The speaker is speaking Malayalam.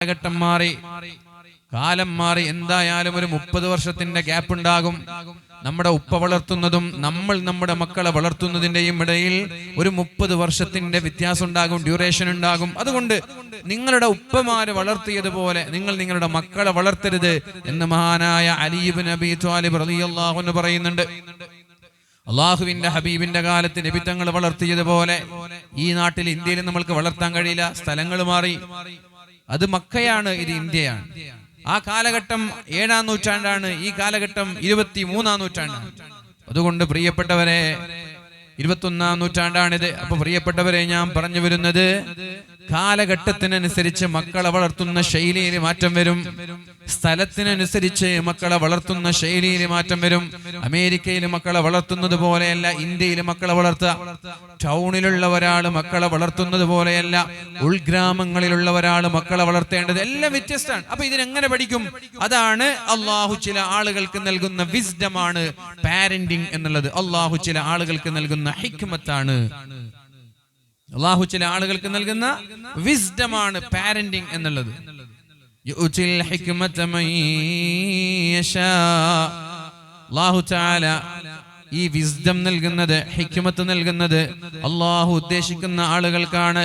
കാലഘട്ടം മാറി, കാലം മാറി. എന്തായാലും ഒരു 30 വർഷത്തിന്റെ ഗ്യാപ്പ് ഉണ്ടാകും. നമ്മുടെ ഉപ്പ വളർത്തുന്നതും നമ്മൾ നമ്മുടെ മക്കളെ വളർത്തുന്നതിന്റെയും ഇടയിൽ ഒരു 30 വർഷത്തിന്റെ വ്യത്യാസം ഉണ്ടാകും, ഡ്യൂറേഷൻ ഉണ്ടാകും. അതുകൊണ്ട് നിങ്ങളുടെ ഉപ്പമാര് വളർത്തിയതുപോലെ നിങ്ങൾ നിങ്ങളുടെ മക്കളെ വളർത്തരുത് എന്ന് മഹാനായ അലി ഇബ്നു അബീ ത്വാലിബ് റളിയല്ലാഹു അൻഹു പറയുന്നുണ്ട്. അള്ളാഹുവിന്റെ ഹബീബിന്റെ കാലത്ത് നബി തങ്ങൾ വളർത്തിയതുപോലെ ഈ നാട്ടിൽ ഇന്ത്യയിൽ നമ്മൾക്ക് വളർത്താൻ കഴിയില്ല. സ്ഥലങ്ങൾ മാറി. അത് മക്കയാണ്, ഇത് ഇന്ത്യയാണ്. ആ കാലഘട്ടം 7-ാം നൂറ്റാണ്ടാണ്, ഈ കാലഘട്ടം 23-ാം നൂറ്റാണ്ടാണ്. അതുകൊണ്ട് പ്രിയപ്പെട്ടവരെ, 21-ാം നൂറ്റാണ്ടാണിത്. അപ്പൊ പ്രിയപ്പെട്ടവരെ, ഞാൻ പറഞ്ഞു വരുന്നത് കാലഘട്ടത്തിനനുസരിച്ച് മക്കളെ വളർത്തുന്ന ശൈലിയിൽ മാറ്റം വരും. സ്ഥലത്തിനനുസരിച്ച് മക്കളെ വളർത്തുന്ന ശൈലിയിൽ മാറ്റം വരും. അമേരിക്കയിൽ മക്കളെ വളർത്തുന്നത് പോലെയല്ല ഇന്ത്യയിൽ മക്കളെ വളർത്തുക. ടൗണിലുള്ള ഒരാൾ മക്കളെ വളർത്തുന്നത് പോലെയല്ല ഉൾഗ്രാമങ്ങളിലുള്ള ഒരാൾ മക്കളെ വളർത്തേണ്ടത്. എല്ലാം വ്യത്യസ്തമാണ്. അപ്പൊ ഇതിനെങ്ങനെ പഠിക്കും? അതാണ് അള്ളാഹു ചില ആളുകൾക്ക് നൽകുന്ന വിസ്ഡമാണ് പാരന്റിങ് എന്നുള്ളത്. അള്ളാഹു ചില ആളുകൾക്ക് നൽകുന്ന ഹിക്മത്താണ്. അള്ളാഹു ചില ആളുകൾക്ക് നൽകുന്ന വിസ്ഡമാണ് പാരന്റിങ് എന്നുള്ളത്. അല്ലാഹു തആല ഈ വിസ്ഡം നൽകുന്നത്, ഹിക്മത്ത് നൽകുന്നത് അള്ളാഹു ഉദ്ദേശിക്കുന്ന ആളുകൾക്കാണ്.